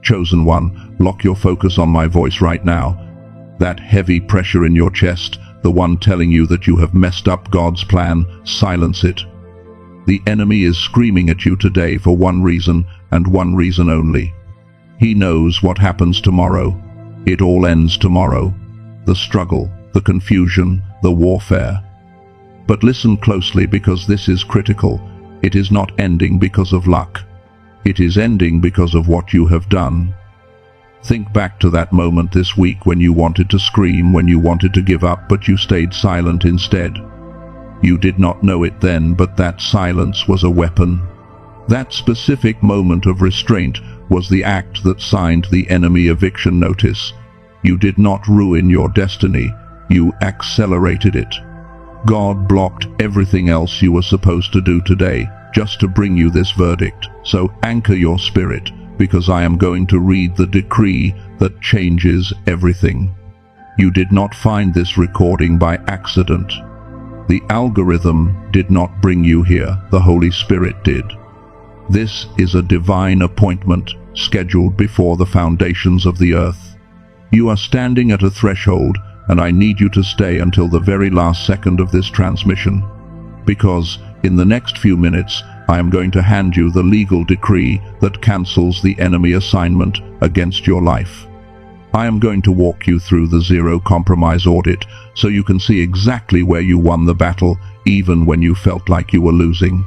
Chosen one, lock your focus on my voice right now. That heavy pressure in your chest, the one telling you that you have messed up God's plan, silence it. The enemy is screaming at you today for one reason, and one reason only. He knows what happens tomorrow. It all ends tomorrow. The struggle, the confusion, the warfare. But listen closely, because this is critical. It is not ending because of luck. It is ending because of what you have done. Think back to that moment this week when you wanted to scream, when you wanted to give up, but you stayed silent instead. You did not know it then, but that silence was a weapon. That specific moment of restraint was the act that signed the enemy eviction notice. You did not ruin your destiny, you accelerated it. God blocked everything else you were supposed to do today, just to bring you this verdict. So anchor your spirit, because I am going to read the decree that changes everything. You did not find this recording by accident. The algorithm did not bring you here, the Holy Spirit did. This is a divine appointment scheduled before the foundations of the earth. You are standing at a threshold, and I need you to stay until the very last second of this transmission, because in the next few minutes I am going to hand you the legal decree that cancels the enemy assignment against your life. I am going to walk you through the zero compromise audit so you can see exactly where you won the battle, even when you felt like you were losing.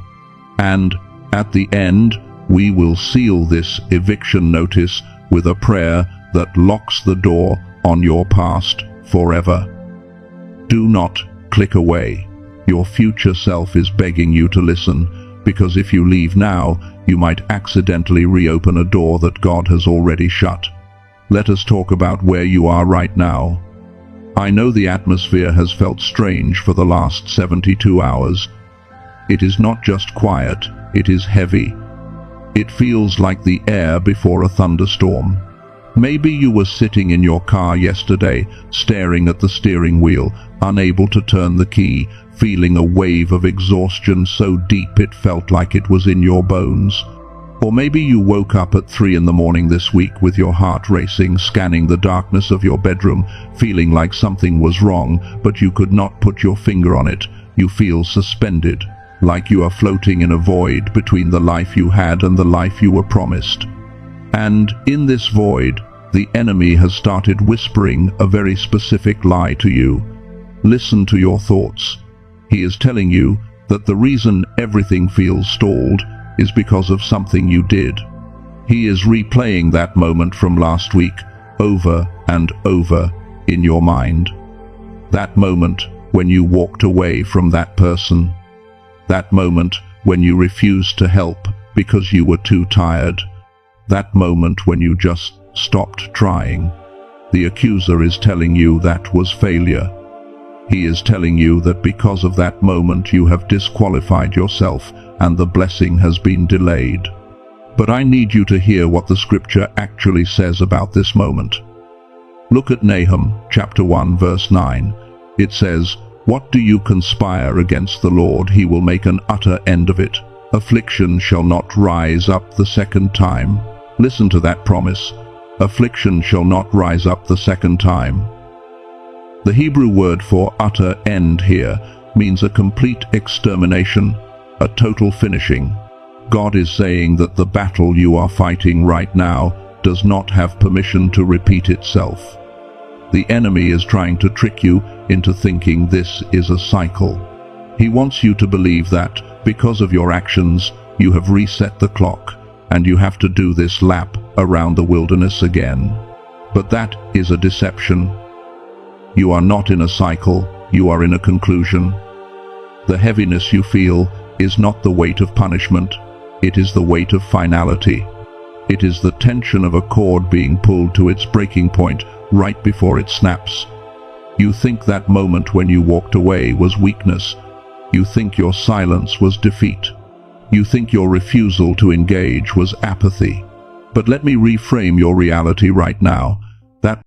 And at the end, we will seal this eviction notice with a prayer that locks the door on your past forever. Do not click away. Your future self is begging you to listen, because if you leave now, you might accidentally reopen a door that God has already shut. Let us talk about where you are right now. I know the atmosphere has felt strange for the last 72 hours. It is not just quiet, it is heavy. It feels like the air before a thunderstorm. Maybe you were sitting in your car yesterday, staring at the steering wheel, unable to turn the key, feeling a wave of exhaustion so deep it felt like it was in your bones. Or maybe you woke up at 3 in the morning this week with your heart racing, scanning the darkness of your bedroom, feeling like something was wrong, but you could not put your finger on it. You feel suspended, like you are floating in a void between the life you had and the life you were promised. And in this void, the enemy has started whispering a very specific lie to you. Listen to your thoughts. He is telling you that the reason everything feels stalled is because of something you did. He is replaying that moment from last week over and over in your mind. That moment when you walked away from that person. That moment when you refused to help because you were too tired. That moment when you just stopped trying. The accuser is telling you that was failure. He is telling you that because of that moment you have disqualified yourself and the blessing has been delayed. But I need you to hear what the scripture actually says about this moment. Look at Nahum chapter 1 verse 9. It says, "What do you conspire against the Lord? He will make an utter end of it. Affliction shall not rise up the second time." Listen to that promise. Affliction shall not rise up the second time. The Hebrew word for utter end here means a complete extermination, a total finishing. God is saying that the battle you are fighting right now does not have permission to repeat itself. The enemy is trying to trick you into thinking this is a cycle. He wants you to believe that, because of your actions, you have reset the clock, and you have to do this lap around the wilderness again. But that is a deception. You are not in a cycle, you are in a conclusion. The heaviness you feel is not the weight of punishment, it is the weight of finality. It is the tension of a cord being pulled to its breaking point right before it snaps. You think that moment when you walked away was weakness. You think your silence was defeat. You think your refusal to engage was apathy. But let me reframe your reality right now. That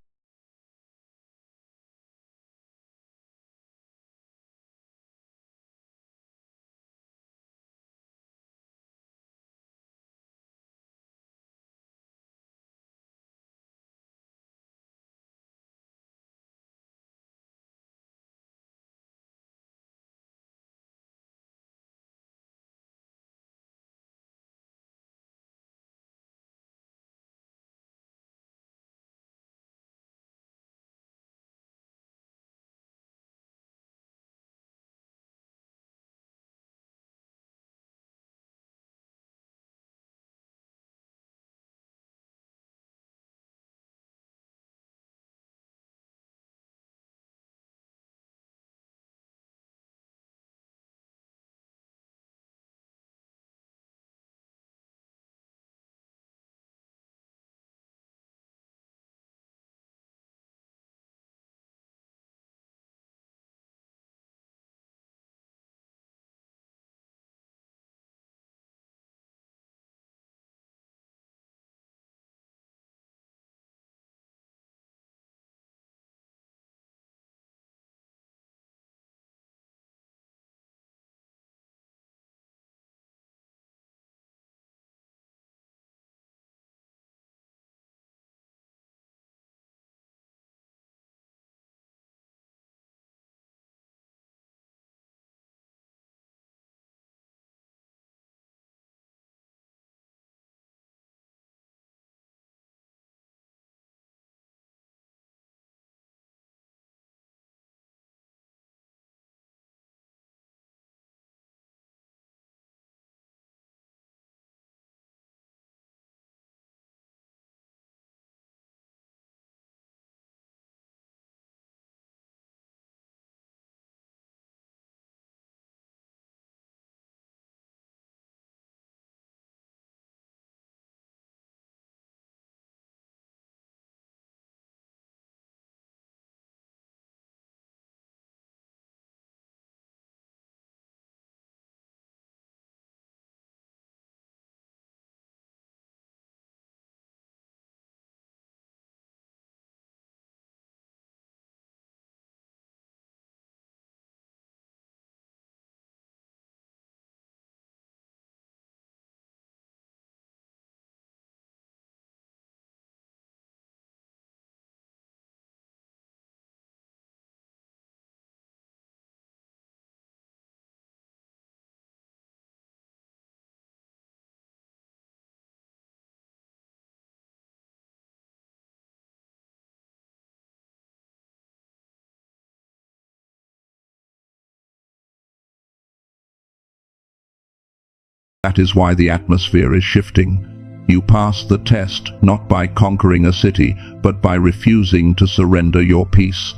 That is why the atmosphere is shifting. You pass the test not by conquering a city, but by refusing to surrender your peace.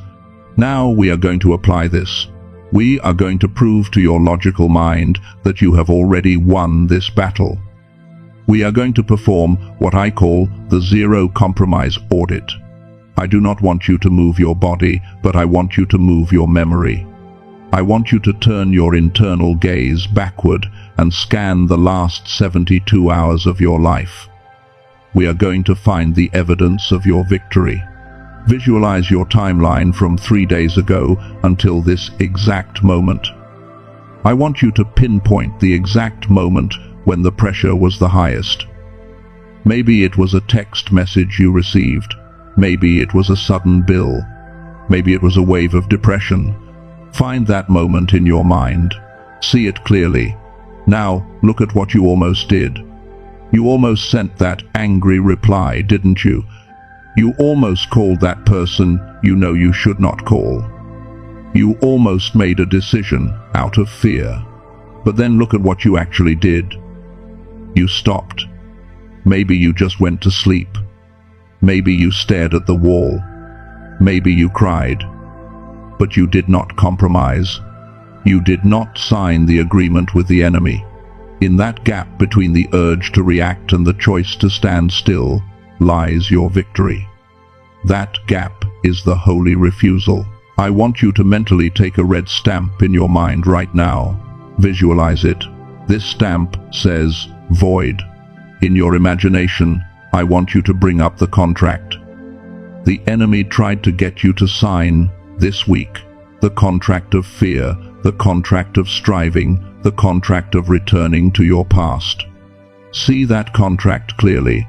Now we are going to apply this. We are going to prove to your logical mind that you have already won this battle. We are going to perform what I call the zero compromise audit. I do not want you to move your body, but I want you to move your memory. I want you to turn your internal gaze backward and scan the last 72 hours of your life. We are going to find the evidence of your victory. Visualize your timeline from 3 days ago until this exact moment. I want you to pinpoint the exact moment when the pressure was the highest. Maybe it was a text message you received. Maybe it was a sudden bill. Maybe it was a wave of depression. Find that moment in your mind. See it clearly. Now, look at what you almost did. You almost sent that angry reply, didn't you? You almost called that person you know you should not call. You almost made a decision out of fear. But then look at what you actually did. You stopped. Maybe you just went to sleep. Maybe you stared at the wall. Maybe you cried. But you did not compromise. You did not sign the agreement with the enemy. In that gap between the urge to react and the choice to stand still lies your victory. That gap is the holy refusal. I want you to mentally take a red stamp in your mind right now. Visualize it. This stamp says void. In your imagination, I want you to bring up the contract. The enemy tried to get you to sign this week the contract of fear, the contract of striving, the contract of returning to your past. See that contract clearly.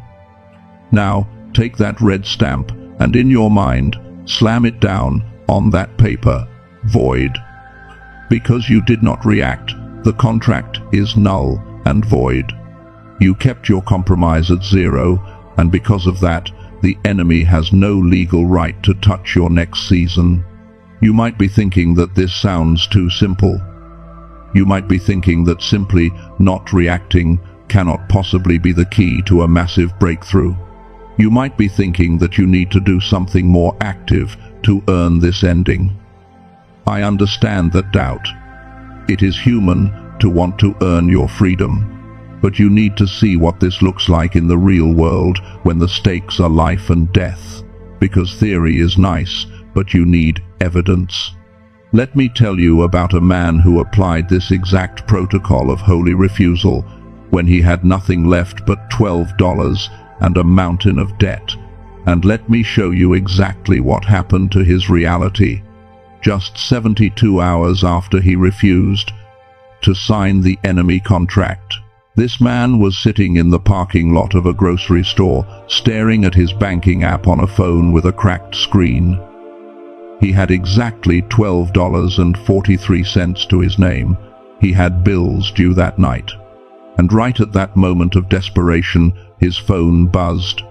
Now, take that red stamp and in your mind, slam it down on that paper, void. Because you did not react, the contract is null and void. You kept your compromise at zero, and because of that, the enemy has no legal right to touch your next season. You might be thinking that this sounds too simple. You might be thinking that simply not reacting cannot possibly be the key to a massive breakthrough. You might be thinking that you need to do something more active to earn this ending. I understand that doubt. It is human to want to earn your freedom, but you need to see what this looks like in the real world when the stakes are life and death, because theory is nice, but you need evidence. Let me tell you about a man who applied this exact protocol of holy refusal when he had nothing left but $12 and a mountain of debt. And let me show you exactly what happened to his reality. Just 72 hours after he refused to sign the enemy contract, this man was sitting in the parking lot of a grocery store, staring at his banking app on a phone with a cracked screen. He had exactly $12.43 to his name. He had bills due that night. And right at that moment of desperation, his phone buzzed.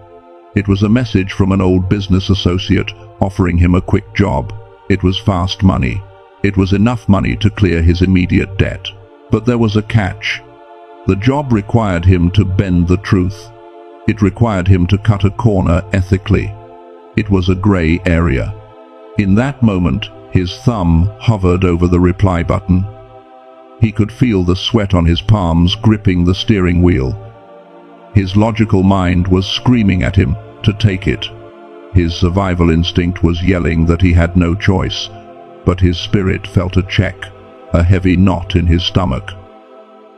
It was a message from an old business associate offering him a quick job. It was fast money. It was enough money to clear his immediate debt. But there was a catch. The job required him to bend the truth. It required him to cut a corner ethically. It was a gray area. In that moment, his thumb hovered over the reply button. He could feel the sweat on his palms gripping the steering wheel. His logical mind was screaming at him to take it. His survival instinct was yelling that he had no choice, but his spirit felt a check, a heavy knot in his stomach.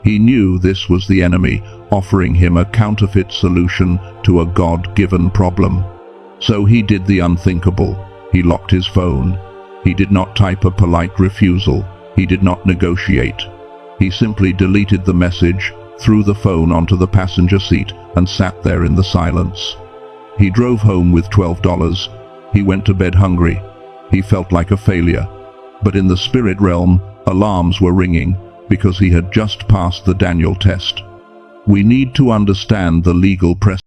He knew this was the enemy offering him a counterfeit solution to a God-given problem. So he did the unthinkable. He locked his phone. He did not type a polite refusal. He did not negotiate. He simply deleted the message, threw the phone onto the passenger seat, and sat there in the silence. He drove home with $12. He went to bed hungry. He felt like a failure. But in the spirit realm, alarms were ringing because he had just passed the Daniel test. We need to understand the legal precedent.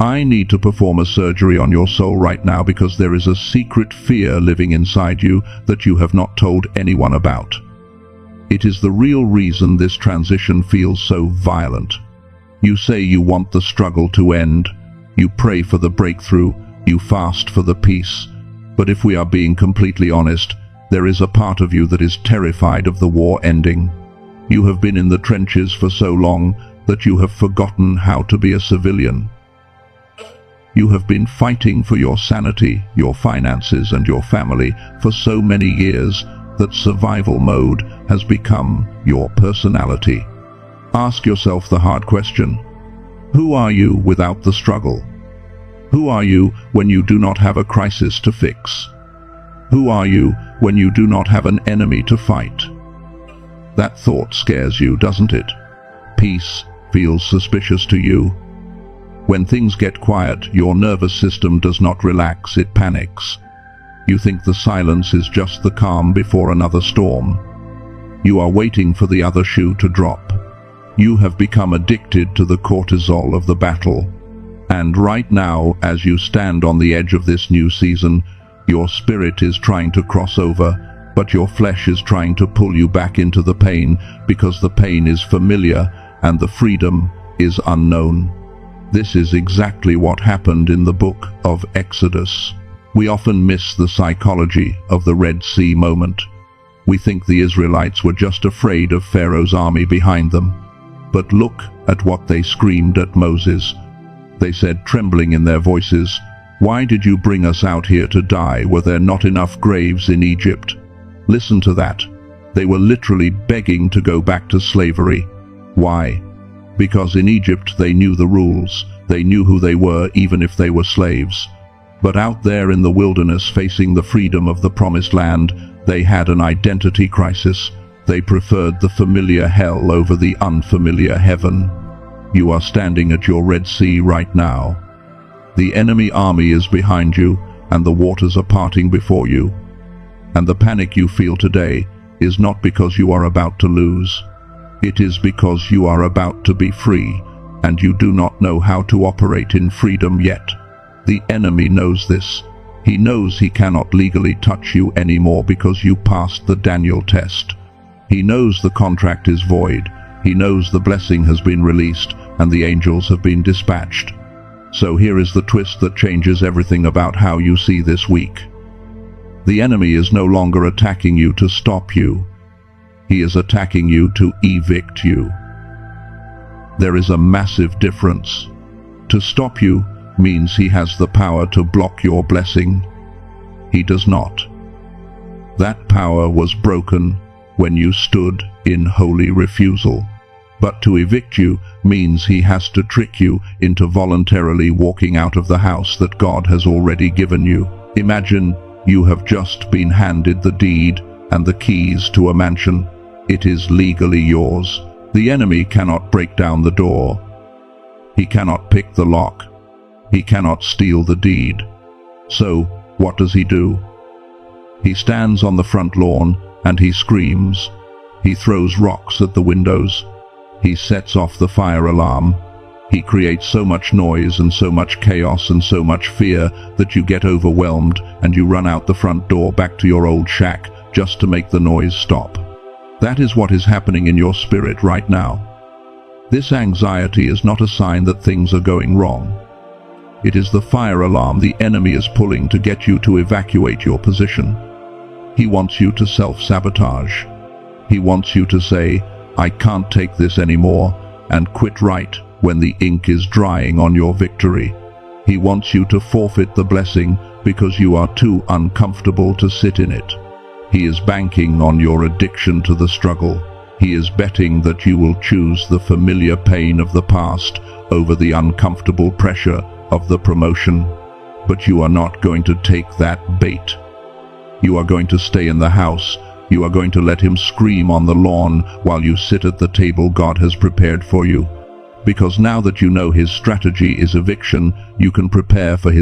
I need to perform a surgery on your soul right now because there is a secret fear living inside you that you have not told anyone about. It is the real reason this transition feels so violent. You say you want the struggle to end. You pray for the breakthrough. You fast for the peace. But if we are being completely honest, there is a part of you that is terrified of the war ending. You have been in the trenches for so long that you have forgotten how to be a civilian. You have been fighting for your sanity, your finances, and your family for so many years that survival mode has become your personality. Ask yourself the hard question: who are you without the struggle? Who are you when you do not have a crisis to fix? Who are you when you do not have an enemy to fight? That thought scares you, doesn't it? Peace feels suspicious to you. When things get quiet, your nervous system does not relax, it panics. You think the silence is just the calm before another storm. You are waiting for the other shoe to drop. You have become addicted to the cortisol of the battle. And right now, as you stand on the edge of this new season, your spirit is trying to cross over, but your flesh is trying to pull you back into the pain because the pain is familiar and the freedom is unknown. This is exactly what happened in the book of Exodus. We often miss the psychology of the Red Sea moment. We think the Israelites were just afraid of Pharaoh's army behind them. But look at what they screamed at Moses. They said, trembling in their voices, "Why did you bring us out here to die? Were there not enough graves in Egypt?" Listen to that. They were literally begging to go back to slavery. Why? Because in Egypt they knew the rules. They knew who they were, even if they were slaves. But out there in the wilderness, facing the freedom of the promised land, they had an identity crisis. They preferred the familiar hell over the unfamiliar heaven. You are standing at your Red Sea right now. The enemy army is behind you, and the waters are parting before you. And the panic you feel today is not because you are about to lose. It is because you are about to be free, and you do not know how to operate in freedom yet. The enemy knows this. He knows he cannot legally touch you anymore because you passed the Daniel test. He knows the contract is void. He knows the blessing has been released and the angels have been dispatched. So here is the twist that changes everything about how you see this week. The enemy is no longer attacking you to stop you. He is attacking you to evict you. There is a massive difference. To stop you means he has the power to block your blessing. He does not. That power was broken when you stood in holy refusal. But to evict you means he has to trick you into voluntarily walking out of the house that God has already given you. Imagine you have just been handed the deed and the keys to a mansion. It is legally yours. The enemy cannot break down the door. He cannot pick the lock. He cannot steal the deed. So, what does he do? He stands on the front lawn and he screams. He throws rocks at the windows. He sets off the fire alarm. He creates so much noise and so much chaos and so much fear that you get overwhelmed and you run out the front door back to your old shack just to make the noise stop. That is what is happening in your spirit right now. This anxiety is not a sign that things are going wrong. It is the fire alarm the enemy is pulling to get you to evacuate your position. He wants you to self-sabotage. He wants you to say, "I can't take this anymore," and quit right when the ink is drying on your victory. He wants you to forfeit the blessing because you are too uncomfortable to sit in it. He is banking on your addiction to the struggle. He is betting that you will choose the familiar pain of the past over the uncomfortable pressure of the promotion. But you are not going to take that bait. You are going to stay in the house. You are going to let him scream on the lawn while you sit at the table God has prepared for you. Because now that you know his strategy is eviction, you can prepare for his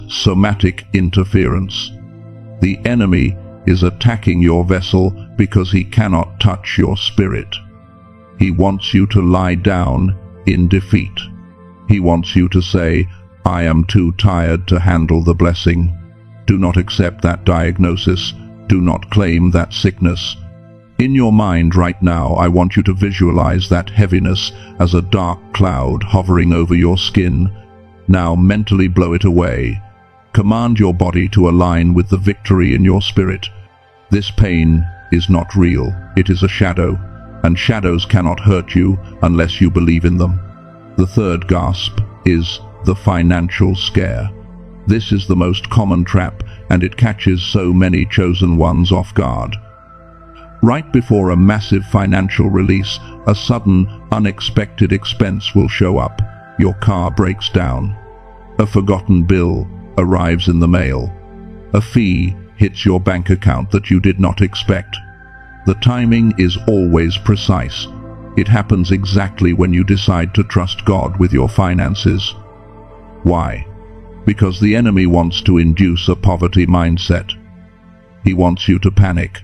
somatic interference. The enemy is attacking your vessel because he cannot touch your spirit. He wants you to lie down in defeat. He wants you to say, "I am too tired to handle the blessing." Do not accept that diagnosis. Do not claim that sickness. In your mind right now, I want you to visualize that heaviness as a dark cloud hovering over your skin. Now mentally blow it away. Command your body to align with the victory in your spirit. This pain is not real. It is a shadow, and shadows cannot hurt you unless you believe in them. The third gasp is the financial scare. This is the most common trap, and it catches so many chosen ones off guard. Right before a massive financial release, a sudden, unexpected expense will show up. Your car breaks down. A forgotten bill arrives in the mail. A fee hits your bank account that you did not expect. The timing is always precise. It happens exactly when you decide to trust God with your finances. Why? Because the enemy wants to induce a poverty mindset. He wants you to panic.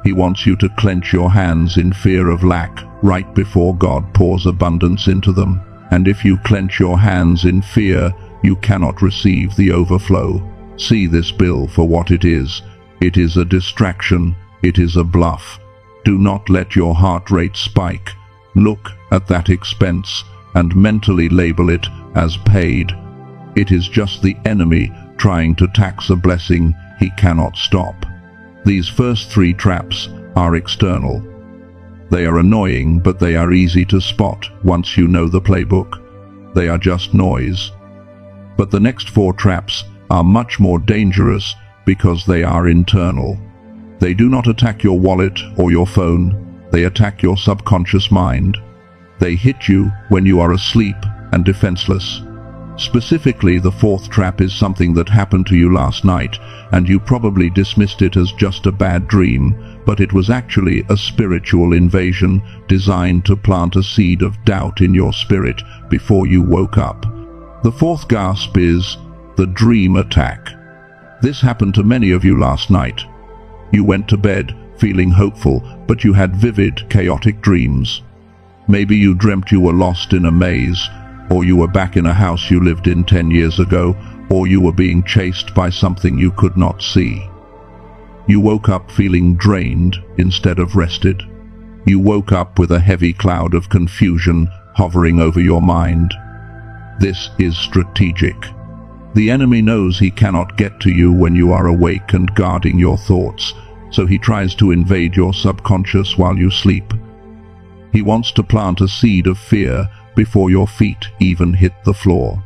He wants you to clench your hands in fear of lack right before God pours abundance into them. And if you clench your hands in fear, you cannot receive the overflow. See this bill for what it is. It is a distraction. It is a bluff. Do not let your heart rate spike. Look at that expense and mentally label it as paid. It is just the enemy trying to tax a blessing he cannot stop. These first three traps are external. They are annoying, but they are easy to spot once you know the playbook. They are just noise. But the next four traps are much more dangerous because they are internal. They do not attack your wallet or your phone. They attack your subconscious mind. They hit you when you are asleep and defenseless. Specifically, the fourth trap is something that happened to you last night, and you probably dismissed it as just a bad dream, but it was actually a spiritual invasion designed to plant a seed of doubt in your spirit before you woke up. The fourth gasp is the dream attack. This happened to many of you last night. You went to bed feeling hopeful, but you had vivid, chaotic dreams. Maybe you dreamt you were lost in a maze, or you were back in a house you lived in 10 years ago, or you were being chased by something you could not see. You woke up feeling drained instead of rested. You woke up with a heavy cloud of confusion hovering over your mind. This is strategic. The enemy knows he cannot get to you when you are awake and guarding your thoughts, so he tries to invade your subconscious while you sleep. He wants to plant a seed of fear before your feet even hit the floor.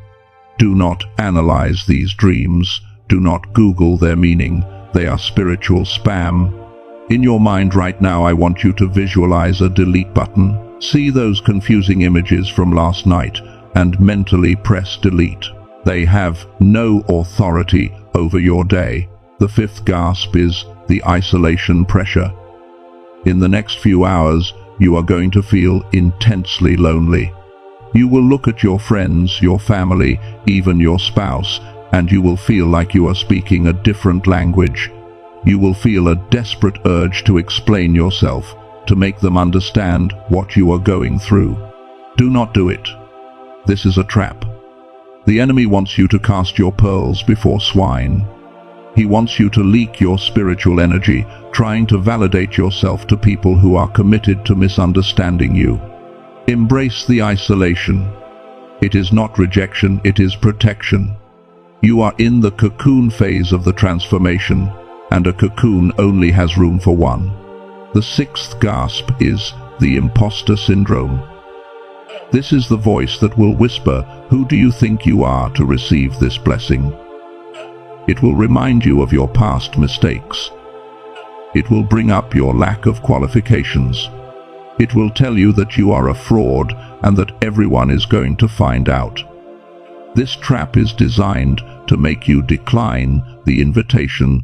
Do not analyze these dreams. Do not Google their meaning. They are spiritual spam. In your mind right now, I want you to visualize a delete button. See those confusing images from last night and mentally press delete. They have no authority over your day. The fifth gasp is the isolation pressure. In the next few hours, you are going to feel intensely lonely. You will look at your friends, your family, even your spouse, and you will feel like you are speaking a different language. You will feel a desperate urge to explain yourself, to make them understand what you are going through. Do not do it. This is a trap. The enemy wants you to cast your pearls before swine. He wants you to leak your spiritual energy, trying to validate yourself to people who are committed to misunderstanding you. Embrace the isolation. It is not rejection, it is protection. You are in the cocoon phase of the transformation, and a cocoon only has room for one. The sixth gasp is the imposter syndrome. This is the voice that will whisper, "Who do you think you are to receive this blessing?" It will remind you of your past mistakes. It will bring up your lack of qualifications. It will tell you that you are a fraud and that everyone is going to find out. This trap is designed to make you decline the invitation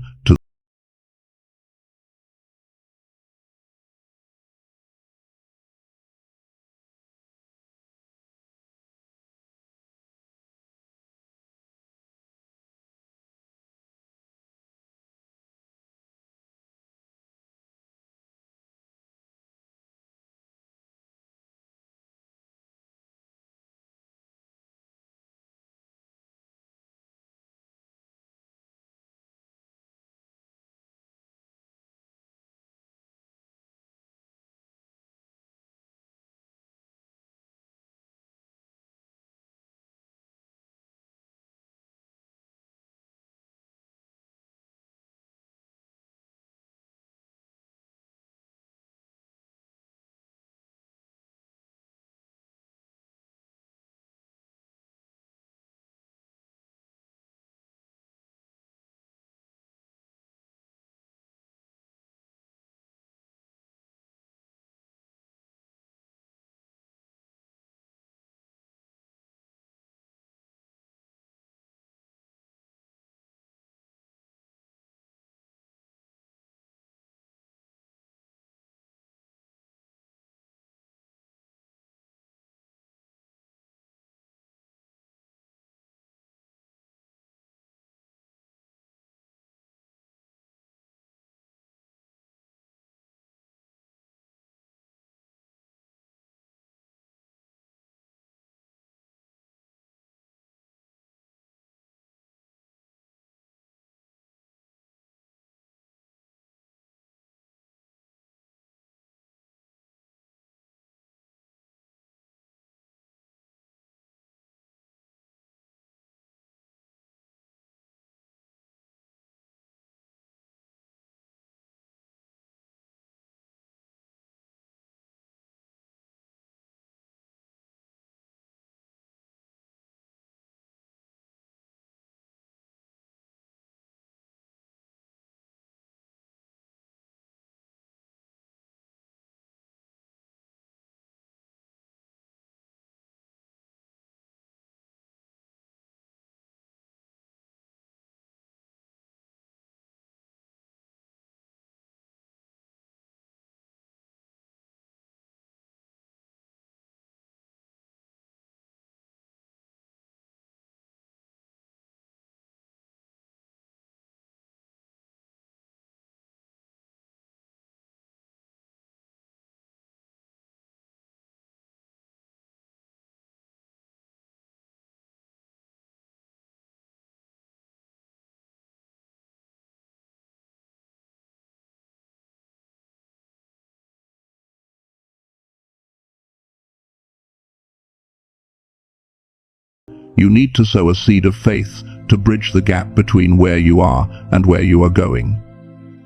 You need to sow a seed of faith to bridge the gap between where you are and where you are going.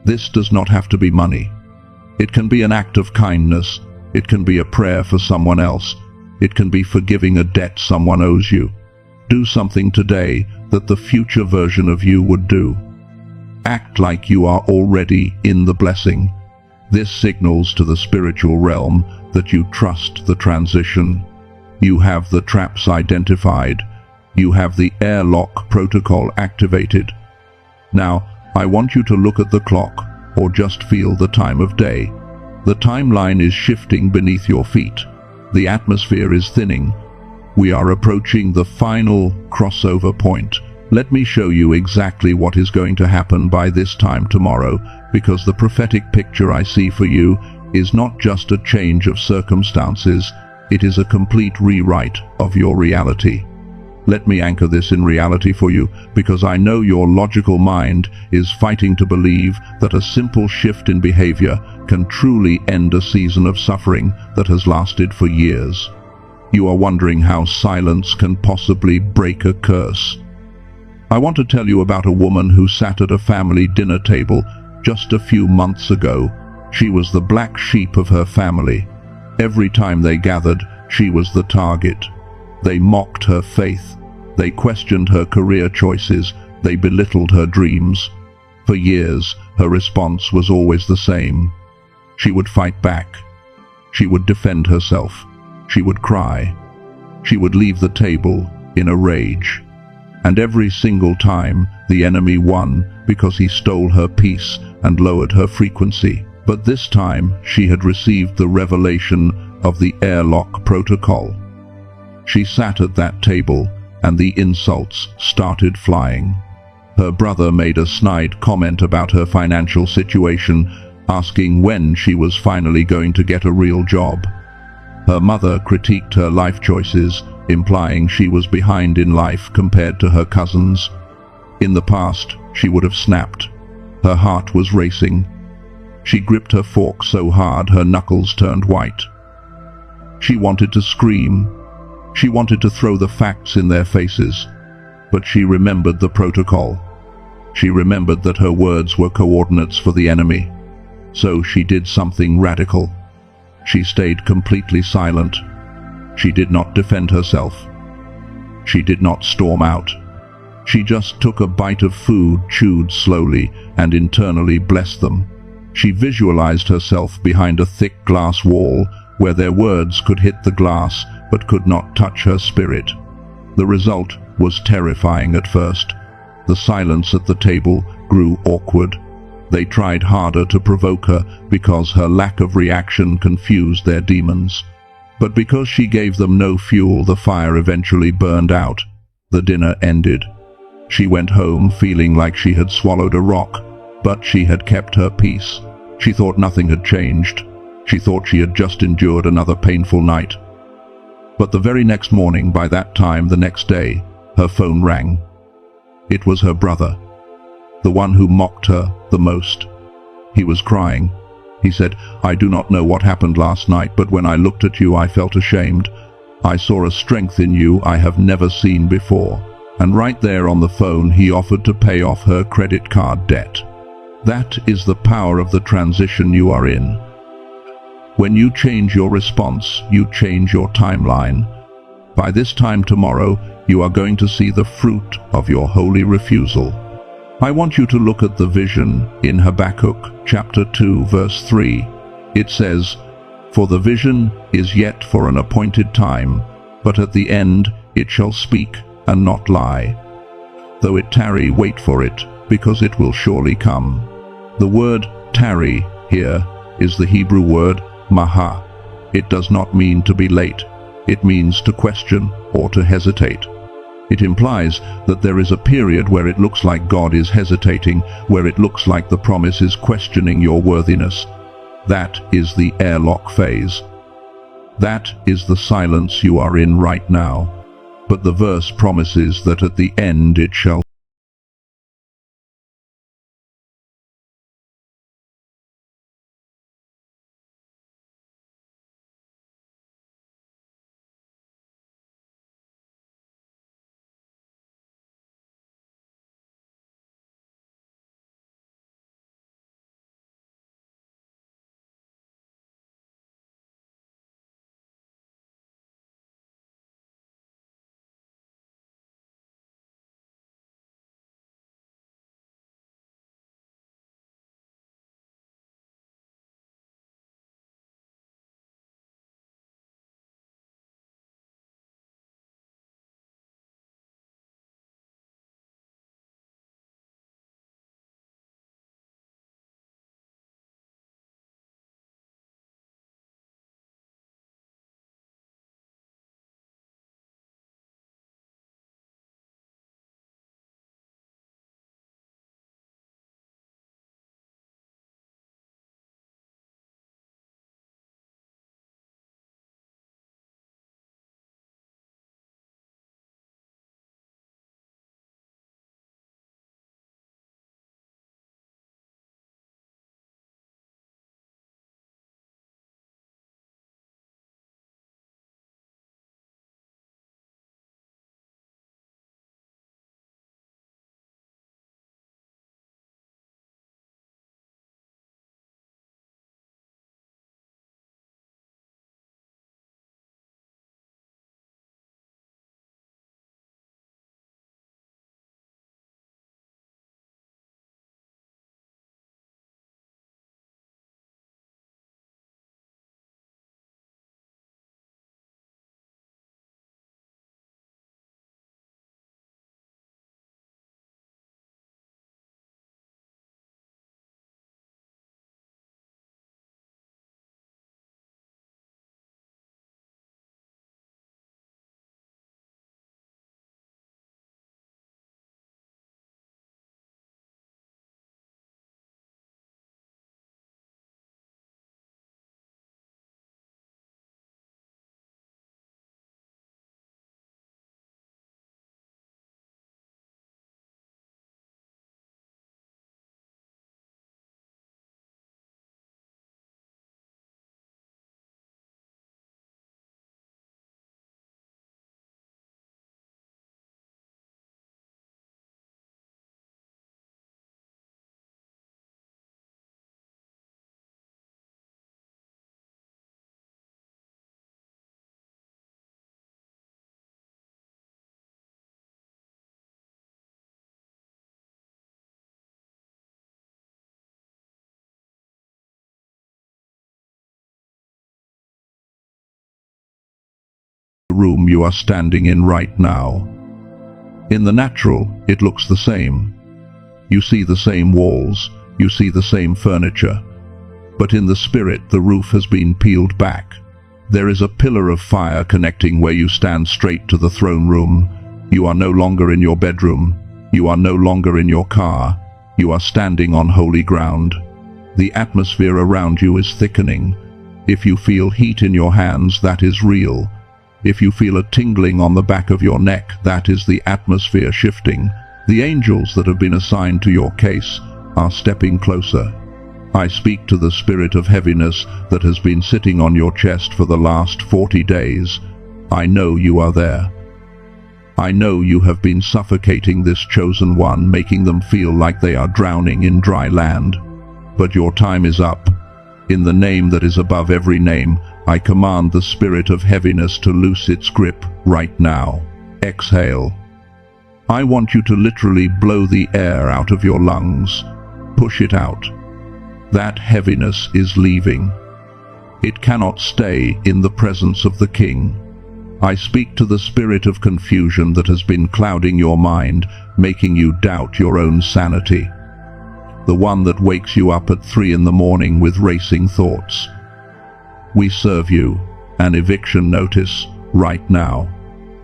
This does not have to be money. It can be an act of kindness. It can be a prayer for someone else. It can be forgiving a debt someone owes you. Do something today that the future version of you would do. Act like you are already in the blessing. This signals to the spiritual realm that you trust the transition. You have the traps identified. You have the airlock protocol activated. Now, I want you to look at the clock, or just feel the time of day. The timeline is shifting beneath your feet. The atmosphere is thinning. We are approaching the final crossover point. Let me show you exactly what is going to happen by this time tomorrow, because the prophetic picture I see for you is not just a change of circumstances, it is a complete rewrite of your reality. Let me anchor this in reality for you, because I know your logical mind is fighting to believe that a simple shift in behavior can truly end a season of suffering that has lasted for years. You are wondering how silence can possibly break a curse. I want to tell you about a woman who sat at a family dinner table just a few months ago. She was the black sheep of her family. Every time they gathered, she was the target. They mocked her faith. They questioned her career choices. They belittled her dreams. For years, her response was always the same. She would fight back. She would defend herself. She would cry. She would leave the table in a rage. And every single time, the enemy won because he stole her peace and lowered her frequency. But this time, she had received the revelation of the airlock protocol. She sat at that table, and the insults started flying. Her brother made a snide comment about her financial situation, asking when she was finally going to get a real job. Her mother critiqued her life choices, implying she was behind in life compared to her cousins. In the past, she would have snapped. Her heart was racing. She gripped her fork so hard her knuckles turned white. She wanted to scream. She wanted to throw the facts in their faces. But she remembered the protocol. She remembered that her words were coordinates for the enemy. So she did something radical. She stayed completely silent. She did not defend herself. She did not storm out. She just took a bite of food, chewed slowly, and internally blessed them. She visualized herself behind a thick glass wall where their words could hit the glass but could not touch her spirit. The result was terrifying at first. The silence at the table grew awkward. They tried harder to provoke her because her lack of reaction confused their demons. But because she gave them no fuel, the fire eventually burned out. The dinner ended. She went home feeling like she had swallowed a rock, but she had kept her peace. She thought nothing had changed. She thought she had just endured another painful night. But the very next morning, by that time the next day, her phone rang. It was her brother, the one who mocked her the most. He was crying. He said, "I do not know what happened last night, but when I looked at you I felt ashamed. I saw a strength in you I have never seen before." And right there on the phone he offered to pay off her credit card debt. That is the power of the transition you are in. When you change your response, you change your timeline. By this time tomorrow, you are going to see the fruit of your holy refusal. I want you to look at the vision in Habakkuk chapter 2 verse 3. It says, "For the vision is yet for an appointed time, but at the end it shall speak and not lie. Though it tarry, wait for it, because it will surely come." The word tarry here is the Hebrew word maha. It does not mean to be late. It means to question or to hesitate. It implies that there is a period where it looks like God is hesitating, where it looks like the promise is questioning your worthiness. That is the airlock phase. That is the silence you are in right now. But the verse promises that at the end it shall room you are standing in right now. In the natural, it looks the same. You see the same walls, you see the same furniture. But in the spirit, the roof has been peeled back. There is a pillar of fire connecting where you stand straight to the throne room. You are no longer in your bedroom. You are no longer in your car. You are standing on holy ground. The atmosphere around you is thickening. If you feel heat in your hands, that is real. If you feel a tingling on the back of your neck, that is the atmosphere shifting. The angels that have been assigned to your case are stepping closer. I speak to the spirit of heaviness that has been sitting on your chest for the last 40 days. I know you are there. I know you have been suffocating this chosen one, making them feel like they are drowning in dry land. But your time is up. In the name that is above every name, I command the spirit of heaviness to loose its grip right now. Exhale. I want you to literally blow the air out of your lungs. Push it out. That heaviness is leaving. It cannot stay in the presence of the King. I speak to the spirit of confusion that has been clouding your mind, making you doubt your own sanity. The one that wakes you up at 3 in the morning with racing thoughts. We serve you an eviction notice right now.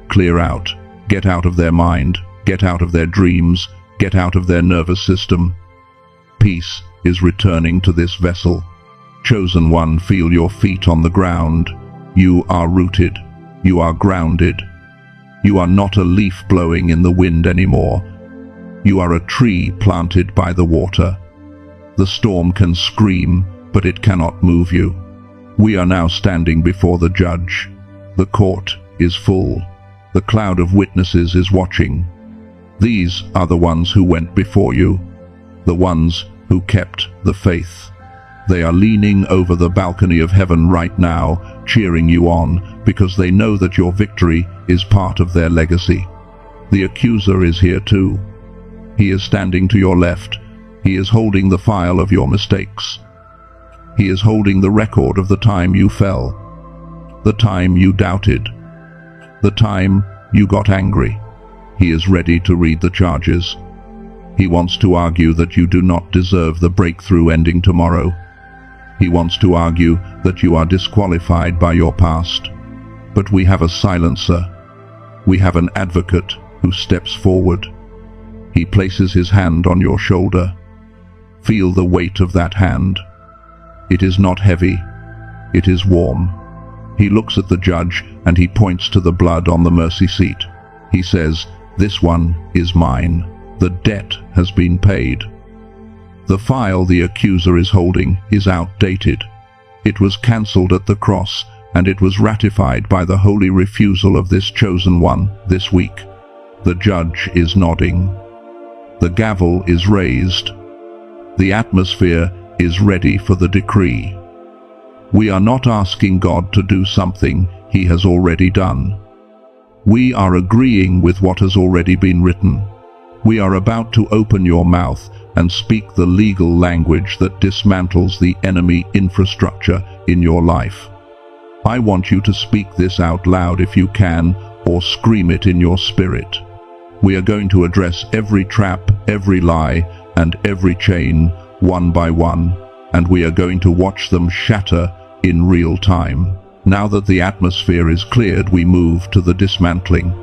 Clear out. Get out of their mind. Get out of their dreams. Get out of their nervous system. Peace is returning to this vessel. Chosen one, feel your feet on the ground. You are rooted. You are grounded. You are not a leaf blowing in the wind anymore. You are a tree planted by the water. The storm can scream, but it cannot move you. We are now standing before the judge. The court is full. The cloud of witnesses is watching. These are the ones who went before you, the ones who kept the faith. They are leaning over the balcony of heaven right now, cheering you on, because they know that your victory is part of their legacy. The accuser is here too. He is standing to your left. He is holding the file of your mistakes. He is holding the record of the time you fell, the time you doubted, the time you got angry. He is ready to read the charges. He wants to argue that you do not deserve the breakthrough ending tomorrow. He wants to argue that you are disqualified by your past. But we have a silencer. We have an advocate who steps forward. He places his hand on your shoulder. Feel the weight of that hand. It is not heavy. It is warm. He looks at the judge and he points to the blood on the mercy seat. He says, "This one is mine. The debt has been paid." The file the accuser is holding is outdated. It was cancelled at the cross, and it was ratified by the holy refusal of this chosen one this week. The judge is nodding. The gavel is raised. The atmosphere is ready for the decree. We are not asking God to do something He has already done. We are agreeing with what has already been written. We are about to open your mouth and speak the legal language that dismantles the enemy infrastructure in your life. I want you to speak this out loud if you can, or scream it in your spirit. We are going to address every trap, every lie, and every chain, one by one, and we are going to watch them shatter in real time. Now that the atmosphere is cleared, we move to the dismantling.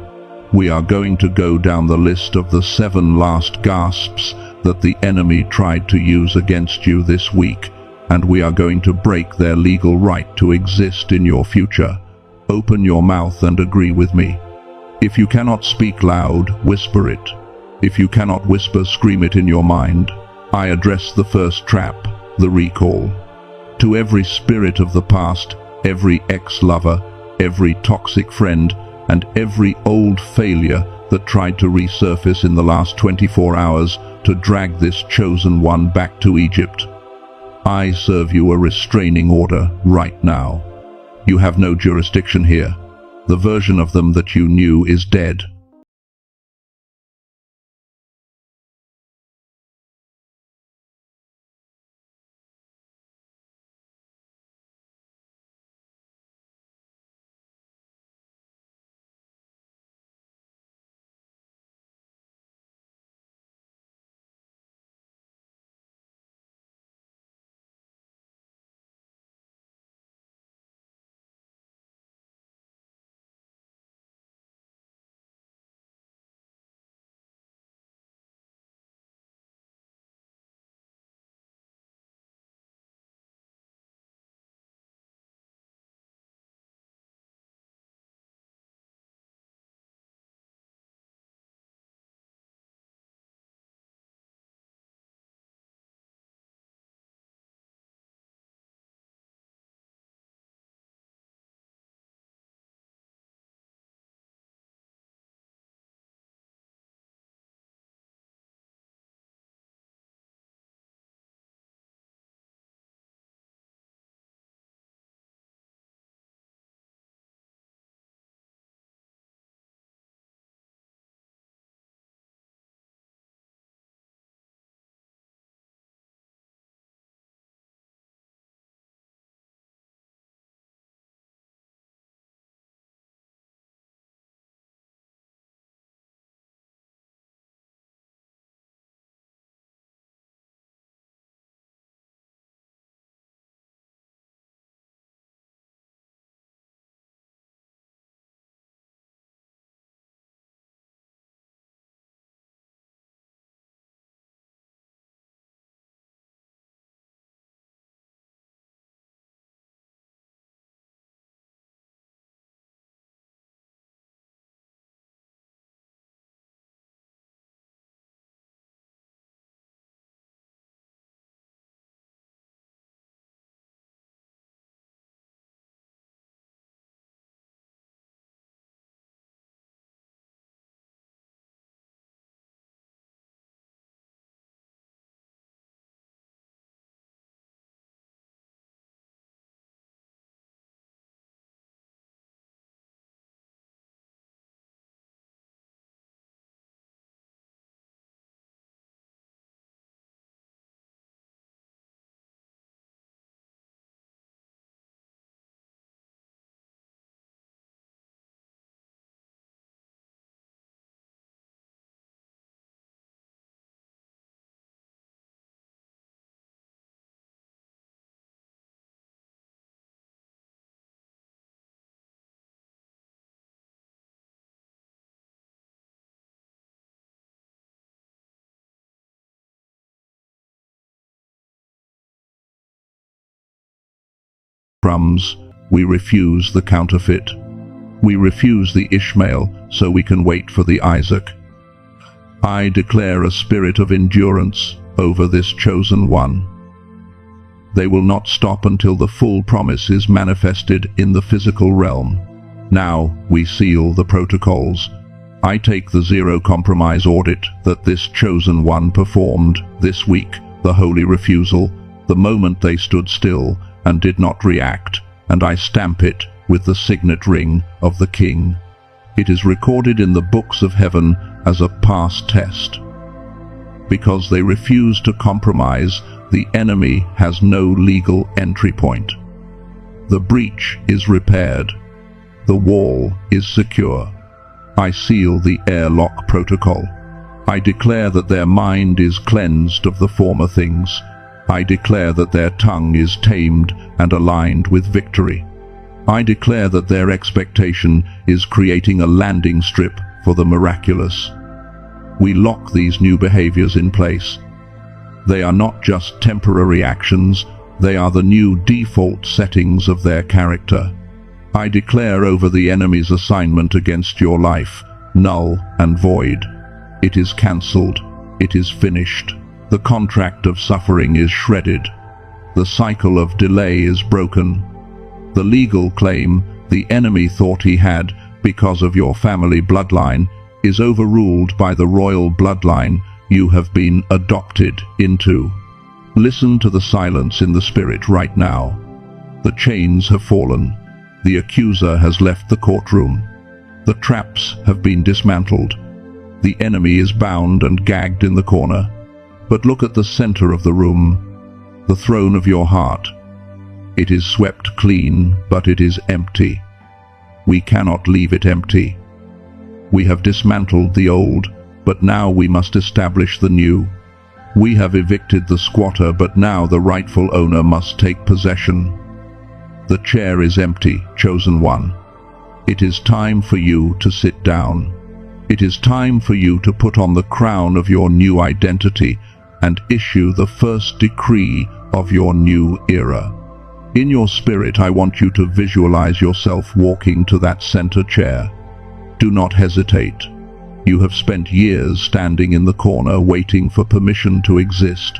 We are going to go down the list of the 7 last gasps that the enemy tried to use against you this week, and we are going to break their legal right to exist in your future. Open your mouth and agree with me. If you cannot speak loud, whisper it. If you cannot whisper, scream it in your mind. I address the first trap, the recall. To every spirit of the past, every ex-lover, every toxic friend, and every old failure that tried to resurface in the last 24 hours to drag this chosen one back to Egypt. I serve you a restraining order right now. You have no jurisdiction here. The version of them that you knew is dead. breadcrumbs, we refuse the counterfeit. We refuse the Ishmael so we can wait for the Isaac. I declare a spirit of endurance over this chosen one. They will not stop until the full promise is manifested in the physical realm. Now we seal the protocols. I take the zero-compromise audit that this chosen one performed this week, the holy refusal, the moment they stood still and did not react, and I stamp it with the signet ring of the King. It is recorded in the books of heaven as a pass test. Because they refuse to compromise, the enemy has no legal entry point. The breach is repaired. The wall is secure. I seal the airlock protocol. I declare that their mind is cleansed of the former things. I declare that their tongue is tamed and aligned with victory. I declare that their expectation is creating a landing strip for the miraculous. We lock these new behaviors in place. They are not just temporary actions, they are the new default settings of their character. I declare over the enemy's assignment against your life, null and void. It is cancelled. It is finished. The contract of suffering is shredded. The cycle of delay is broken. The legal claim the enemy thought he had because of your family bloodline is overruled by the royal bloodline you have been adopted into. Listen to the silence in the spirit right now. The chains have fallen. The accuser has left the courtroom. The traps have been dismantled. The enemy is bound and gagged in the corner. But look at the center of the room, the throne of your heart. It is swept clean, but it is empty. We cannot leave it empty. We have dismantled the old, but now we must establish the new. We have evicted the squatter, but now the rightful owner must take possession. The chair is empty, chosen one. It is time for you to sit down. It is time for you to put on the crown of your new identity and issue the first decree of your new era. In your spirit, I want you to visualize yourself walking to that center chair. Do not hesitate. You have spent years standing in the corner waiting for permission to exist.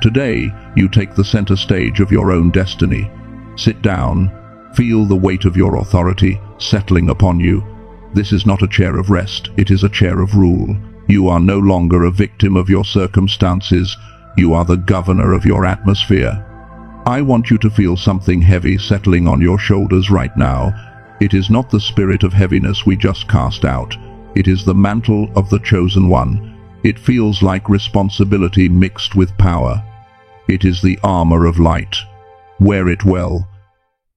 Today, you take the center stage of your own destiny. Sit down. Feel the weight of your authority settling upon you. This is not a chair of rest, it is a chair of rule. You are no longer a victim of your circumstances. You are the governor of your atmosphere. I want you to feel something heavy settling on your shoulders right now. It is not the spirit of heaviness we just cast out. It is the mantle of the chosen one. It feels like responsibility mixed with power. It is the armor of light. Wear it well.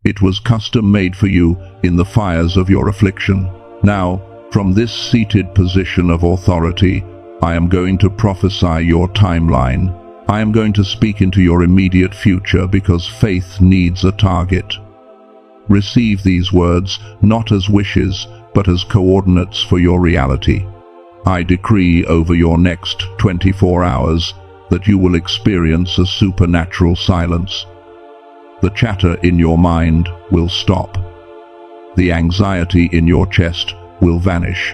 It was custom made for you in the fires of your affliction. Now, from this seated position of authority, I am going to prophesy your timeline. I am going to speak into your immediate future because faith needs a target. Receive these words not as wishes, but as coordinates for your reality. I decree over your next 24 hours that you will experience a supernatural silence. The chatter in your mind will stop. The anxiety in your chest will vanish.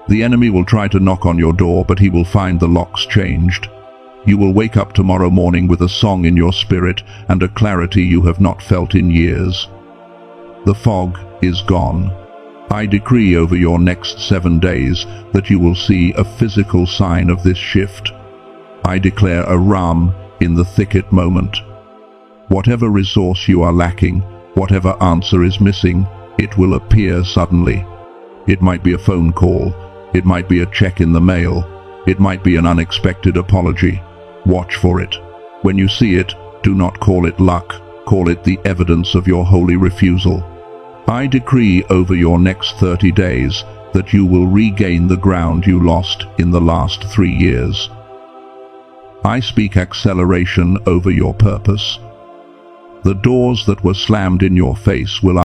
The enemy will try to knock on your door, but he will find the locks changed. You will wake up tomorrow morning with a song in your spirit and a clarity you have not felt in years. The fog is gone. I decree over your next 7 days that you will see a physical sign of this shift. I declare a ram in the thicket moment. Whatever resource you are lacking, whatever answer is missing, it will appear suddenly. It might be a phone call, it might be a check in the mail, it might be an unexpected apology. Watch for it. When you see it, do not call it luck, call it the evidence of your holy refusal. I decree over your next 30 days that you will regain the ground you lost in the last 3 years. I speak acceleration over your purpose. The doors that were slammed in your face will